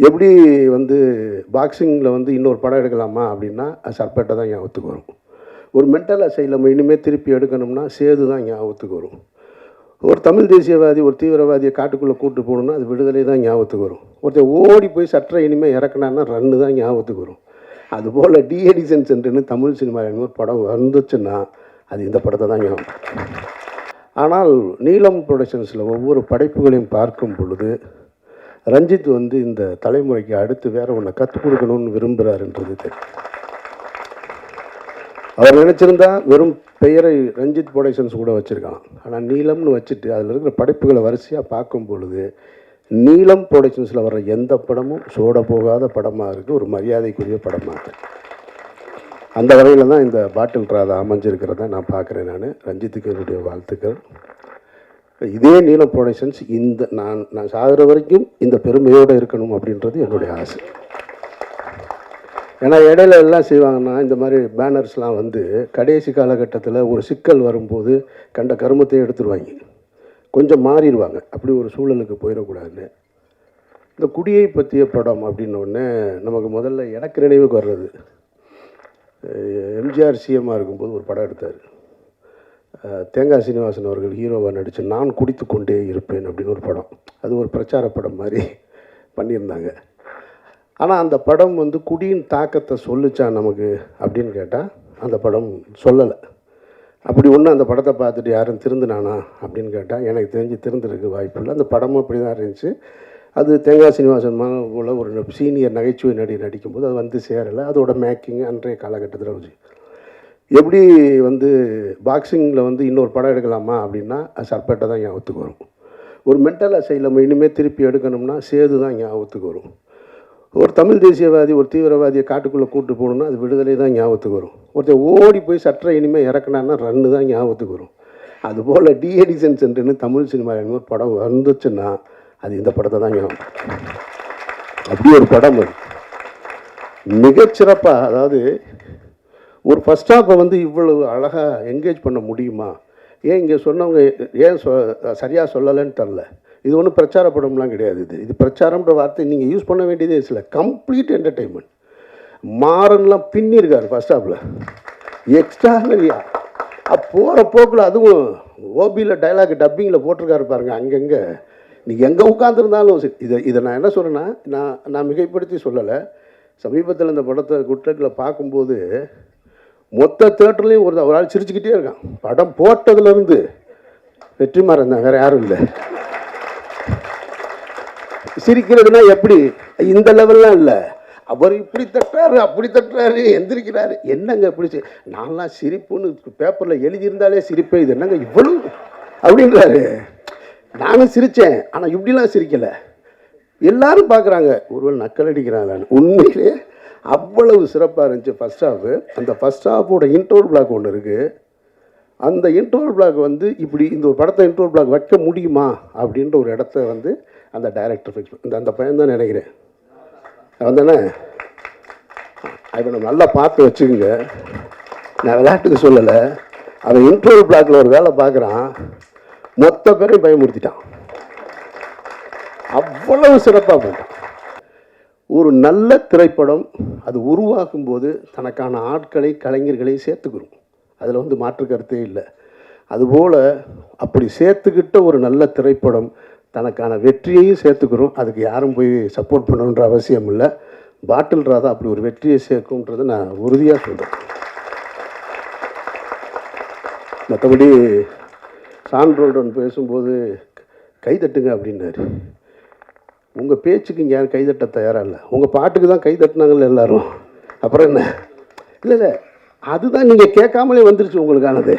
எப்படி வந்து பாக்ஸிங்கில் வந்து இன்னொரு படம் எடுக்கலாமா அப்படின்னா சர்பேட்டை தான் ஞாபகத்துக்கு வரும். ஒரு மென்டல் அசைலம் இனிமேல் திருப்பி எடுக்கணும்னா சேது தான் ஞாபகத்துக்கு வரும். ஒரு தமிழ் தேசியவாதி ஒரு தீவிரவாதியை காட்டுக்குள்ளே கூப்பிட்டு போகணுன்னா அது விடுதலை தான் ஞாபகத்துக்கு வரும். ஒருத்தர் ஓடி போய் சற்றை இனிமேல் இறக்குனான்னா ரன்னு தான் ஞாபகத்துக்கு வரும். அதுபோல் டிஎடிசன் சென்டர்னு தமிழ் சினிமா ஒரு படம் வந்துச்சுன்னா அது இந்த படத்தை தான் ஞாபகம். ஆனால் நீலம் ப்ரொடக்ஷன்ஸில் ஒவ்வொரு படைப்புகளையும் பார்க்கும் பொழுது ரஞ்சித் வந்து இந்த தலைமுறைக்கு அடுத்து வேறு ஒன்றை கற்றுக் கொடுக்கணும்னு விரும்புகிறாருன்றது தெரியும். அவர் நினச்சிருந்தா வெறும் பெயரை ரஞ்சித் ப்ரொடக்ஷன்ஸ் கூட வச்சுருக்கலாம். ஆனால் நீலம்னு வச்சுட்டு அதில் இருக்கிற படைப்புகளை வரிசையாக பார்க்கும் பொழுது நீலம் ப்ரொடக்ஷன்ஸில் வர்ற எந்த படமும் சோட போகாத படமாக இருக்குது, ஒரு மரியாதைக்குரிய படமாக இருக்குது. அந்த வகையில் தான் இந்த பாட்டில் ராதா அமைஞ்சிருக்கிறத நான் பார்க்குறேன். ரஞ்சித்துக்கு என்னுடைய வாழ்த்துக்கள். இதே நீலம் ப்ரொடக்ஷன்ஸ் இந்த நான் சாகிற வரைக்கும் இந்த பெருமையோடு இருக்கணும் அப்படின்றது என்னுடைய ஆசை. ஏன்னா இடையில எல்லாம் செய்வாங்கன்னா இந்த மாதிரி பேனர்ஸ்லாம் வந்து கடைசி காலகட்டத்தில் ஒரு சிக்கல் வரும்போது கண்ட கருமத்தையும் எடுத்துருவாங்க, கொஞ்சம் மாறிடுவாங்க. அப்படி ஒரு சூழலுக்கு போயிடக்கூடாதுன்னு இந்த குடியை பற்றிய படம் அப்படின்னோடனே நமக்கு முதல்ல எனக்கு நினைவுக்கு வர்றது எம்ஜிஆர் சிஎம்மாக இருக்கும்போது ஒரு படம் எடுத்தார். தேங்காய் சீனிவாசன் அவர்கள் ஹீரோவாக நடித்து நான் குடித்து கொண்டே இருப்பேன் அப்படின்னு ஒரு படம். அது ஒரு பிரச்சார படம் மாதிரி பண்ணியிருந்தாங்க. ஆனால் அந்த படம் வந்து குடியின் தாக்கத்தை சொல்லிச்சா நமக்கு அப்படின்னு கேட்டால் அந்த படம் சொல்லலை. அப்படி ஒன்று அந்த படத்தை பார்த்துட்டு யாரும் திருந்தினானா அப்படின்னு கேட்டால் எனக்கு தெரிஞ்சு திருந்துறதுக்கு வாய்ப்பு இல்லை. அந்த படமும் அப்படி தான் இருந்துச்சு. அது தேங்காய் சீனிவாசன் போல் ஒரு சீனியர் நகைச்சுவை நடிக்கும்போது அது வந்து சேரலை. அதோட மேக்கிங் அன்றைய காலகட்டத்தில் வச்சு எப்படி வந்து பாக்ஸிங்கில் வந்து இன்னொரு படம் எடுக்கலாமா அப்படின்னா சர்பேட்டை தான் ஞாபகத்துக்கு வரும். ஒரு மென்டல் அசைலம் இனிமேல் திருப்பி எடுக்கணும்னா சேது தான் ஞாபகத்துக்கு வரும். ஒரு தமிழ் தேசியவாதி ஒரு தீவிரவாதியை காட்டுக்குள்ளே கூப்பிட்டு போகணுன்னா அது விடுதலை தான் ஞாபகத்துக்கு வரும். ஒருத்தர் ஓடி போய் சற்றை இனிமேல் இறக்குனான்னா ரன்னு தான் ஞாபகத்துக்கு வரும். அதுபோல் டிஎடிசன் சென்டர்னு தமிழ் சினிமா ஒரு படம் வந்துச்சுன்னா அது இந்த படத்தை தான் ஞாபகம். அப்படி ஒரு படம் அது மிகச்சிறப்பாக, அதாவது ஒரு ஃபஸ்ட் ஹாஃபை வந்து இவ்வளவு அழகாக என்கேஜ் பண்ண முடியுமா? ஏன் இங்கே சொன்னவங்க ஏன் சரியாக சொல்லலைன்னு தெரில. இது ஒன்றும் பிரச்சார படம்லாம் கிடையாது. இது பிரச்சாரம்ன்ற வார்த்தை நீங்கள் யூஸ் பண்ண வேண்டியதே இல்லை. Complete entertainment. மாறன்லாம் பின்னிருக்கார் ஃபஸ்ட் ஹாஃபில் எக்ஸ்ட்ரானரியாக. போகிற போக்கில் அதுவும் ஓபியில் டைலாக் டப்பிங்கில் போட்டிருக்காரு பாருங்கள். அங்கங்கே நீங்கள் எங்கே உட்காந்துருந்தாலும் இதை நான் என்ன சொல்கிறேன்னா, நான் மிகைப்படுத்தி சொல்லலை. சமீபத்தில் இந்த படத்தை குட்லக்கில் பார்க்கும்போது மொத்த தேட்டர்லேயும் ஒரு ஆள் சிரிச்சுக்கிட்டே இருக்கான். படம் போட்டதுலேருந்து வெற்றிமாறன் தான், வேறு யாரும் இல்லை. சிரிக்கிறதுனா எப்படி இந்த லெவல்லாம் இல்லை. அவர் இப்படி தட்டுறாரு அப்படி தட்டுறாரு எந்திரிக்கிறாரு. என்னங்க இப்படி நான்லாம் சிரிப்புன்னு பேப்பரில் எழுதியிருந்தாலே சிரிப்பேன், இது என்னங்க இவ்வளவு அப்படின்றாரு. நானும் சிரித்தேன், ஆனால் இப்படிலாம் சிரிக்கலை. எல்லாரும் பார்க்குறாங்க, ஒருவேளை நக்கல் அடிக்கிறாங்க. உண்மையிலே அவ்வளவு சிறப்பாக இருந்துச்சு ஃபஸ்ட் ஹாஃபு. அந்த ஃபஸ்ட் ஹாஃபோட இன்ட்ரோல் பிளாக் ஒன்று இருக்குது. அந்த இன்ட்ரோல் பிளாக் வந்து இப்படி இந்த ஒரு படத்தை இன்ட்ரோல் பிளாக் வைக்க முடியுமா அப்படின்ற ஒரு இடத்த வந்து அந்த டைரக்டர் ஃபிக்ஸ் அந்த பையன் தான் நினைக்கிறேன். அவன் தானே? அவனை நல்லா பார்த்து வச்சுக்கோங்க. நான் விளையாட்டுக்கு சொல்லலை. அவன் இன்ட்ரோல் பிளாக்கில் ஒரு வேலை பார்க்குறான், மொத்த பேரையும் பயமுறுத்திட்டான். அவ்வளவு சிறப்பாக போட்டான். ஒரு நல்ல திரைப்படம் அது உருவாக்கும் போது தனக்கான ஆட்களை கலைஞர்களை சேர்த்துக்கிறோம். அதில் வந்து மாற்று கருத்தே இல்லை. அதுபோல் அப்படி சேர்த்துக்கிட்ட ஒரு நல்ல திரைப்படம் தனக்கான வெற்றியையும் சேர்த்துக்கிறோம். அதுக்கு யாரும் போய் சப்போர்ட் பண்ணணுன்ற அவசியம் இல்லை. பாட்டில் ராதா அப்படி ஒரு வெற்றியை சேர்க்கும்ன்றதை நான் உறுதியாக சொல்கிறேன். மற்றபடி சான்றோடன் பேசும்போது கைதட்டுங்க அப்படின்னாரு. உங்கள் பேச்சுக்கு இங்கே யாரும் கைதட்ட தயாராக இல்லை. உங்கள் பாட்டுக்கு தான் கைதட்டினாங்கல்ல எல்லோரும். அப்புறம் என்ன? இல்லை அதுதான் நீங்கள் கேட்காமலே வந்துருச்சு உங்களுக்கானது.